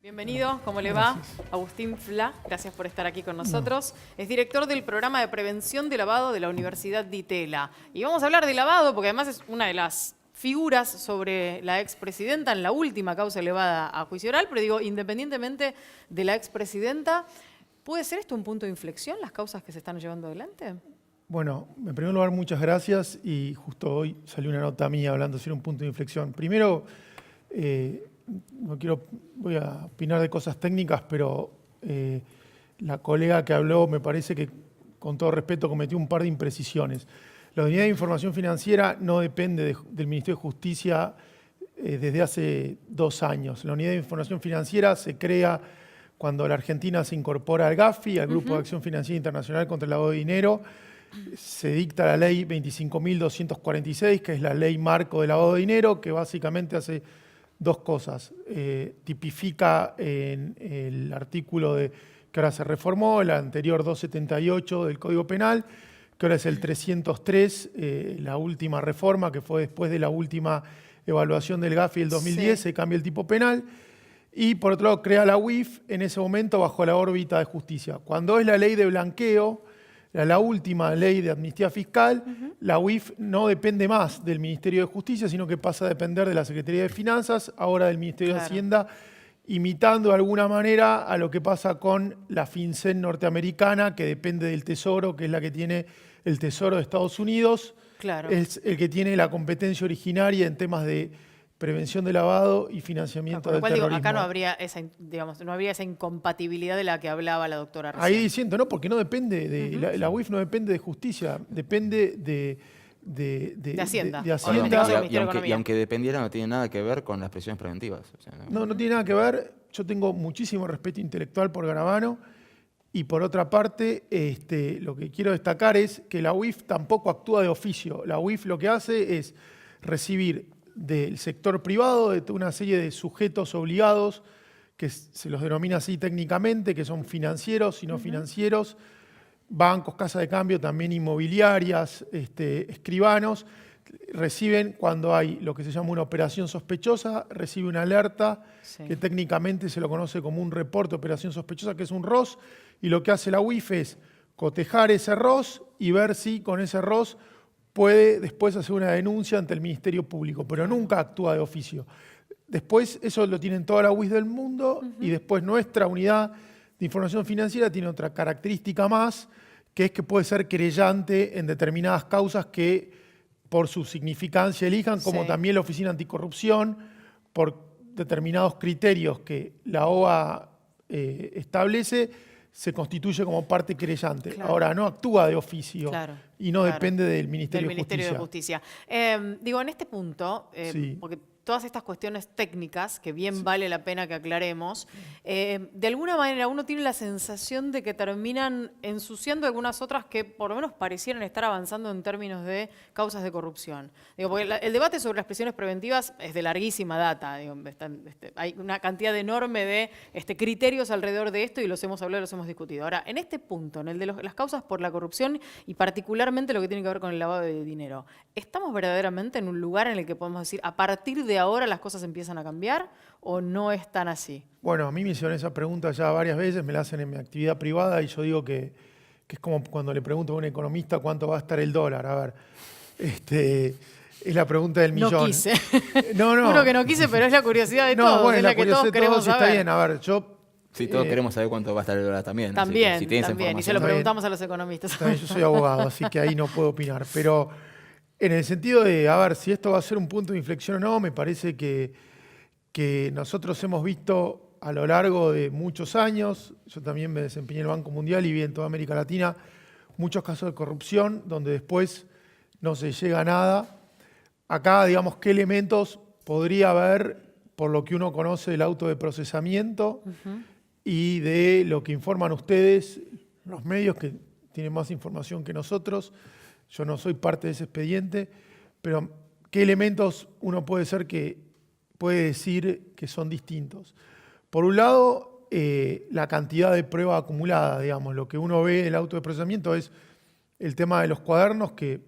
Bienvenido, ¿cómo le va? Agustín Fla, gracias por estar aquí con nosotros. Es director del programa de prevención de lavado de la Universidad Di Tella. Y vamos a hablar de lavado porque además es una de las figuras sobre la expresidenta en la última causa elevada a juicio oral, pero digo, independientemente de la expresidenta, ¿puede ser esto un punto de inflexión, las causas que se están llevando adelante? Bueno, en primer lugar, muchas gracias y justo hoy salió una nota mía hablando de ser un punto de inflexión. Primero, voy a opinar de cosas técnicas, pero la colega que habló me parece que, con todo respeto, cometió un par de imprecisiones. La Unidad de Información Financiera no depende del Ministerio de Justicia desde hace 2 años. La Unidad de Información Financiera se crea cuando la Argentina se incorpora al GAFI, al Grupo de Acción Financiera Internacional contra el Lavado de Dinero. Se dicta la ley 25.246, que es la ley marco de lavado de dinero, que básicamente hace 2 cosas. Tipifica en el artículo que ahora se reformó, el anterior 278 del Código Penal, que ahora es el 303, la última reforma, que fue después de la última evaluación del GAFI del 2010, sí. Se cambia el tipo penal. Y por otro lado, crea la UIF en ese momento bajo la órbita de justicia. Cuando es la ley de blanqueo, la última ley de amnistía fiscal, la UIF no depende más del Ministerio de Justicia, sino que pasa a depender de la Secretaría de Finanzas, ahora del Ministerio de Hacienda, imitando de alguna manera a lo que pasa con la FinCEN norteamericana, que depende del Tesoro, que es la que tiene el Tesoro de Estados Unidos. Claro. Es el que tiene la competencia originaria en temas de prevención de lavado y financiamiento del terrorismo. Digo, acá no habría esa incompatibilidad de la que hablaba la doctora recién. Ahí diciendo, no, porque no depende de la UIF no depende de justicia, depende de Hacienda. De Hacienda. Y aunque dependiera, no tiene nada que ver con las presiones preventivas. O sea, no tiene nada que ver. Yo tengo muchísimo respeto intelectual por Garabano. Y por otra parte, lo que quiero destacar es que la UIF tampoco actúa de oficio. La UIF lo que hace es recibir del sector privado, de una serie de sujetos obligados, que se los denomina así técnicamente, que son financieros y no financieros, bancos, casas de cambio, también inmobiliarias, escribanos, reciben cuando hay lo que se llama una operación sospechosa, recibe una alerta, que técnicamente se lo conoce como un reporte de operación sospechosa, que es un ROS, y lo que hace la UIF es cotejar ese ROS y ver si con ese ROS puede después hacer una denuncia ante el Ministerio Público, pero nunca actúa de oficio. Después, eso lo tienen toda la UIF del mundo, y después nuestra unidad de información financiera tiene otra característica más, que es que puede ser querellante en determinadas causas que por su significancia elijan, como también la Oficina Anticorrupción, por determinados criterios que la OA establece, se constituye como parte querellante. Claro. Ahora, no actúa de oficio y no depende del Ministerio de Justicia. Digo, en este punto, porque todas estas cuestiones técnicas, que bien vale la pena que aclaremos, de alguna manera uno tiene la sensación de que terminan ensuciando algunas otras que por lo menos parecieran estar avanzando en términos de causas de corrupción. Digo, porque el debate sobre las prisiones preventivas es de larguísima data. Digo, hay una cantidad enorme de criterios alrededor de esto y los hemos hablado, los hemos discutido. Ahora, en este punto, en el de las causas por la corrupción y particularmente lo que tiene que ver con el lavado de dinero, ¿estamos verdaderamente en un lugar en el que podemos decir, a partir de ahora las cosas empiezan a cambiar o no es tan así? Bueno, a mí me hicieron esa pregunta ya varias veces, me la hacen en mi actividad privada y yo digo que es como cuando le pregunto a un economista cuánto va a estar el dólar. A ver, es la pregunta del millón. No quise. No. Juro que no quise, pero es la curiosidad de todos. Bueno, es la que todos queremos saber. Está bien, a ver, sí, todos queremos saber cuánto va a estar el dólar también. También, si tienes también. Y se lo preguntamos a los economistas. También, yo soy abogado, así que ahí no puedo opinar. Pero en el sentido de, a ver, si esto va a ser un punto de inflexión o no, me parece que nosotros hemos visto a lo largo de muchos años, yo también me desempeñé en el Banco Mundial y vi en toda América Latina muchos casos de corrupción donde después no se llega a nada. Acá, digamos, ¿qué elementos podría haber por lo que uno conoce del auto de procesamiento y de lo que informan ustedes, los medios que tienen más información que nosotros? Yo no soy parte de ese expediente, pero ¿qué elementos uno puede decir que son distintos? Por un lado, la cantidad de prueba acumulada, digamos, lo que uno ve del auto de procesamiento es el tema de los cuadernos, que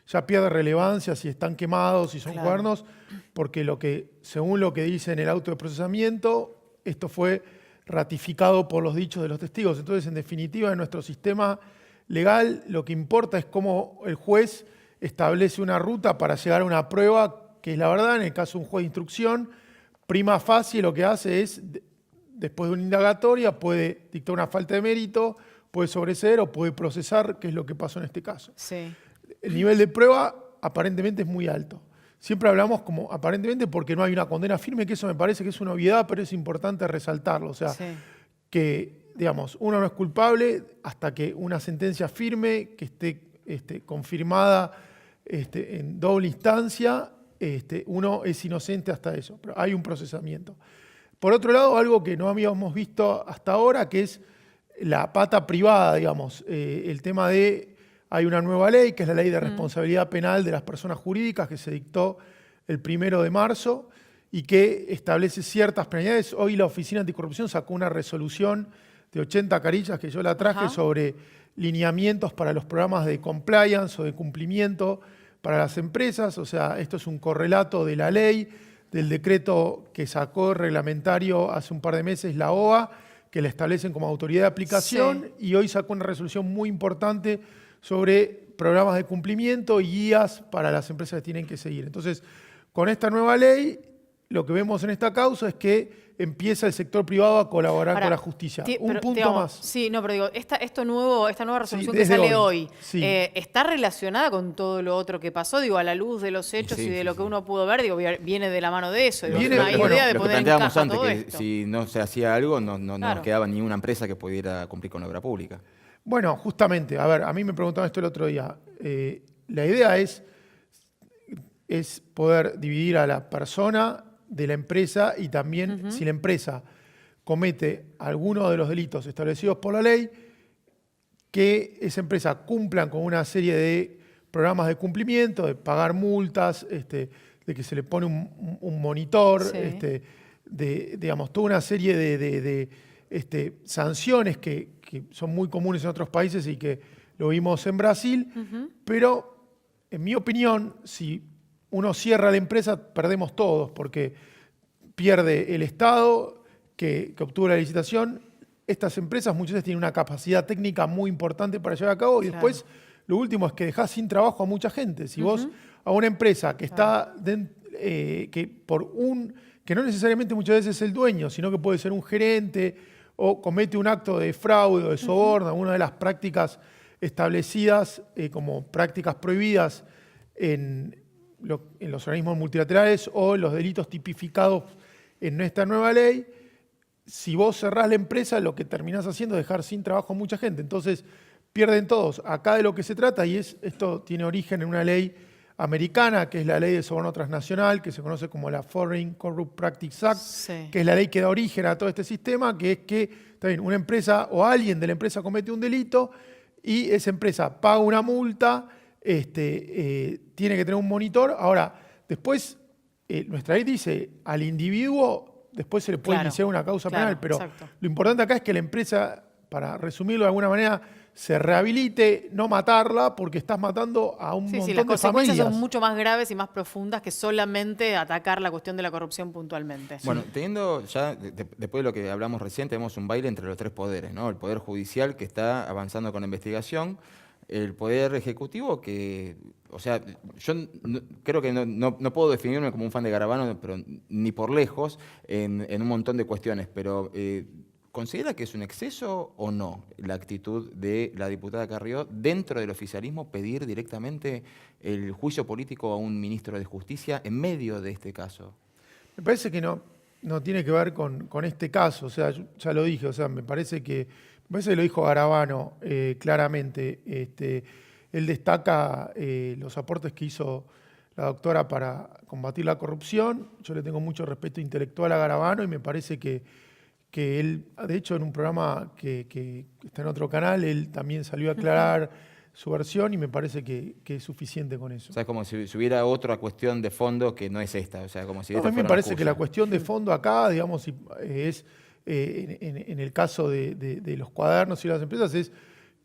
ya pierde relevancia si están quemados, si son cuadernos, porque según lo que dice en el auto de procesamiento, esto fue ratificado por los dichos de los testigos. Entonces, en definitiva, en nuestro sistema legal lo que importa es cómo el juez establece una ruta para llegar a una prueba que es la verdad. En el caso de un juez de instrucción, prima facie lo que hace es, después de una indagatoria, puede dictar una falta de mérito, puede sobreseer o puede procesar, que es lo que pasó en este caso. Sí. El nivel de prueba aparentemente es muy alto. Siempre hablamos como aparentemente porque no hay una condena firme, que eso me parece que es una obviedad, pero es importante resaltarlo. O sea, Sí. que, digamos, uno no es culpable hasta que una sentencia firme, que esté confirmada en doble instancia, uno es inocente hasta eso. Pero hay un procesamiento. Por otro lado, algo que no habíamos visto hasta ahora, que es la pata privada, digamos, el tema de... Hay una nueva ley, que es la Ley de Responsabilidad Penal de las Personas Jurídicas, que se dictó el 1 de marzo y que establece ciertas penalidades. Hoy la Oficina Anticorrupción sacó una resolución de 80 carillas, que yo la traje, sobre lineamientos para los programas de compliance o de cumplimiento para las empresas. O sea, esto es un correlato de la ley, del decreto que sacó reglamentario hace un par de meses la OA, que la establecen como autoridad de aplicación, y hoy sacó una resolución muy importante sobre programas de cumplimiento y guías para las empresas que tienen que seguir. Entonces, con esta nueva ley, lo que vemos en esta causa es que empieza el sector privado a colaborar con la justicia. Un punto más. Sí, no, pero digo, esta nueva resolución que sale hoy, ¿está relacionada con todo lo otro que pasó? Digo, a la luz de los hechos y de lo que uno pudo ver, digo, viene de la mano de eso. Digo, Viene, una idea de poner en caja antes, todo que esto. si no se hacía algo, no nos quedaba ni una empresa que pudiera cumplir con la obra pública. Bueno, justamente, a ver, a mí me preguntaban esto el otro día. La idea es poder dividir a la persona de la empresa y también si la empresa comete alguno de los delitos establecidos por la ley, que esa empresa cumplan con una serie de programas de cumplimiento, de pagar multas, de que se le pone un monitor, digamos, toda una serie de sanciones que son muy comunes en otros países y que lo vimos en Brasil, pero en mi opinión, si uno cierra la empresa, perdemos todos, porque pierde el Estado que obtuvo la licitación. Estas empresas muchas veces tienen una capacidad técnica muy importante para llevar a cabo, y después lo último es que dejás sin trabajo a mucha gente. Si vos a una empresa que está que no necesariamente muchas veces es el dueño, sino que puede ser un gerente o comete un acto de fraude o de soborno, una de las prácticas establecidas como prácticas prohibidas en los organismos multilaterales o los delitos tipificados en esta nueva ley. Si vos cerrás la empresa, lo que terminás haciendo es dejar sin trabajo a mucha gente. Entonces, pierden todos. Acá de lo que se trata, y esto tiene origen en una ley americana, que es la ley de soborno transnacional, que se conoce como la Foreign Corrupt Practices Act, que es la ley que da origen a todo este sistema, que es que también una empresa o alguien de la empresa comete un delito y esa empresa paga una multa, tiene que tener un monitor. Ahora, después, nuestra ley dice al individuo, después se le puede iniciar una causa penal, pero lo importante acá es que la empresa, para resumirlo de alguna manera, se rehabilite, no matarla, porque estás matando a un montón de familias. Las consecuencias son mucho más graves y más profundas que solamente atacar la cuestión de la corrupción puntualmente. Bueno, teniendo ya, después de lo que hablamos recién, tenemos un baile entre los tres poderes, ¿no? El Poder Judicial, que está avanzando con la investigación, el Poder Ejecutivo, que, o sea, yo creo que no puedo definirme como un fan de Garabano, pero ni por lejos, en un montón de cuestiones, pero... ¿considera que es un exceso o no la actitud de la diputada Carrió dentro del oficialismo pedir directamente el juicio político a un ministro de Justicia en medio de este caso? Me parece que no tiene que ver con este caso. O sea, ya lo dije, o sea, me parece que lo dijo Garabano claramente. Él destaca los aportes que hizo la doctora para combatir la corrupción. Yo le tengo mucho respeto intelectual a Garabano y me parece que él, de hecho, en un programa que está en otro canal, él también salió a aclarar su versión y me parece que es suficiente con eso. O sea, es como si hubiera otra cuestión de fondo que no es esta. O sea, como si a mí me parece que la cuestión de fondo acá, digamos, es en el caso de los cuadernos y las empresas, es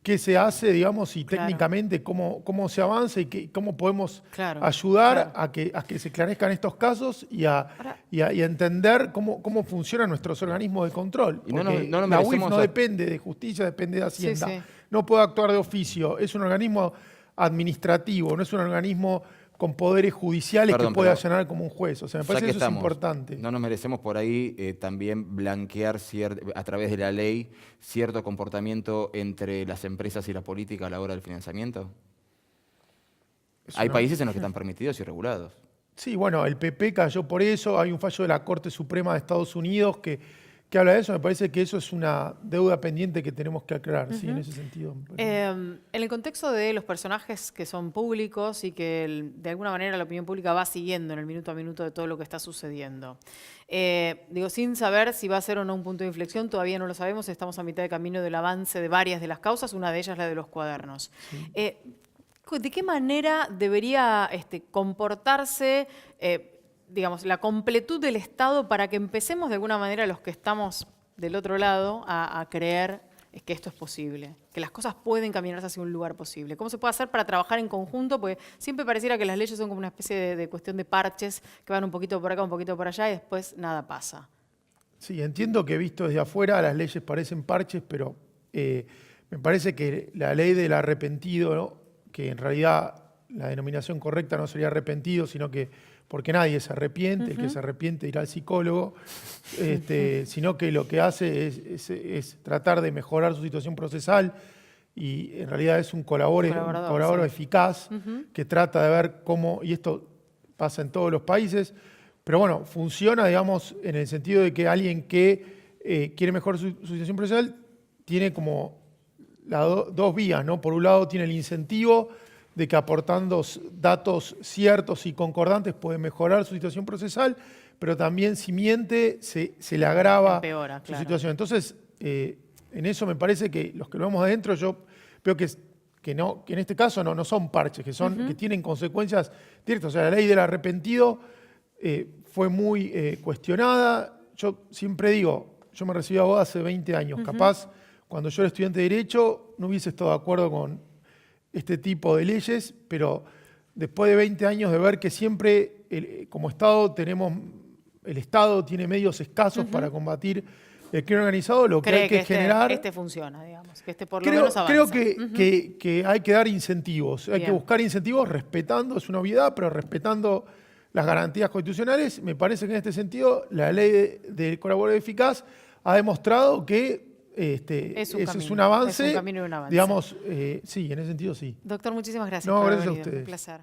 qué se hace, digamos, y Claro. técnicamente cómo se avanza y cómo podemos Claro, ayudar claro. a que se esclarezcan estos casos y a Ahora- entender cómo funcionan nuestros organismos de control. Y no Porque nos la UIF merecemos no depende de justicia, depende de Sí, Hacienda. sí. No puede actuar de oficio. Es un organismo administrativo, no es un organismo con poderes judiciales Perdón, que puede pero allanar como un juez. O sea, me ya parece que que eso es estamos, importante. no nos merecemos por ahí también blanquear a través de la ley cierto comportamiento entre las empresas y la política a la hora del financiamiento. Eso Hay no- países en los que están permitidos y regulados. Sí, bueno, el PP cayó por eso. Hay un fallo de la Corte Suprema de Estados Unidos que habla de eso. Me parece que eso es una deuda pendiente que tenemos que aclarar, sí, en ese sentido. me parece. En el contexto de los personajes que son públicos y que de alguna manera la opinión pública va siguiendo en el minuto a minuto de todo lo que está sucediendo. Digo, sin saber si va a ser o no un punto de inflexión, todavía no lo sabemos, estamos a mitad de camino del avance de varias de las causas, una de ellas la de los cuadernos. ¿De qué manera debería comportarse digamos, la completud del Estado para que empecemos de alguna manera los que estamos del otro lado a creer que esto es posible, que las cosas pueden caminarse hacia un lugar posible? ¿Cómo se puede hacer para trabajar en conjunto? Porque siempre pareciera que las leyes son como una especie de cuestión de parches que van un poquito por acá, un poquito por allá y después nada pasa. Sí, entiendo que visto desde afuera las leyes parecen parches, pero me parece que la ley del arrepentido, ¿no? Que en realidad la denominación correcta no sería arrepentido, sino que porque nadie se arrepiente, el que se arrepiente irá al psicólogo, sino que lo que hace es tratar de mejorar su situación procesal y en realidad es un colaborador sí. eficaz que trata de ver cómo, y esto pasa en todos los países, pero bueno, funciona, digamos, en el sentido de que alguien que quiere mejorar su situación procesal tiene como dos vías, ¿no? Por un lado tiene el incentivo de que aportando datos ciertos y concordantes puede mejorar su situación procesal, pero también si miente se le agrava Empeora, su claro. situación. Entonces, en eso me parece que los que lo vemos adentro, yo veo que en este caso no son parches, que tienen consecuencias directas. O sea, la ley del arrepentido fue muy cuestionada. Yo siempre digo, yo me recibí abogado hace 20 años, capaz cuando yo era estudiante de Derecho no hubiese estado de acuerdo con este tipo de leyes, pero después de 20 años de ver que siempre como Estado el Estado tiene medios escasos para combatir el crimen organizado, lo que hay que generar... funciona, digamos, que por lo Creo, menos avanza. creo que hay que dar incentivos, hay que Bien. buscar incentivos respetando, es una obviedad, pero respetando las garantías constitucionales. Me parece que en este sentido la ley del colaborador eficaz ha demostrado que Es un ese es camino, un avance, es un camino y un avance. digamos, sí, en ese sentido sí. Doctor, muchísimas gracias No, por haber gracias a venido. ustedes. Un placer.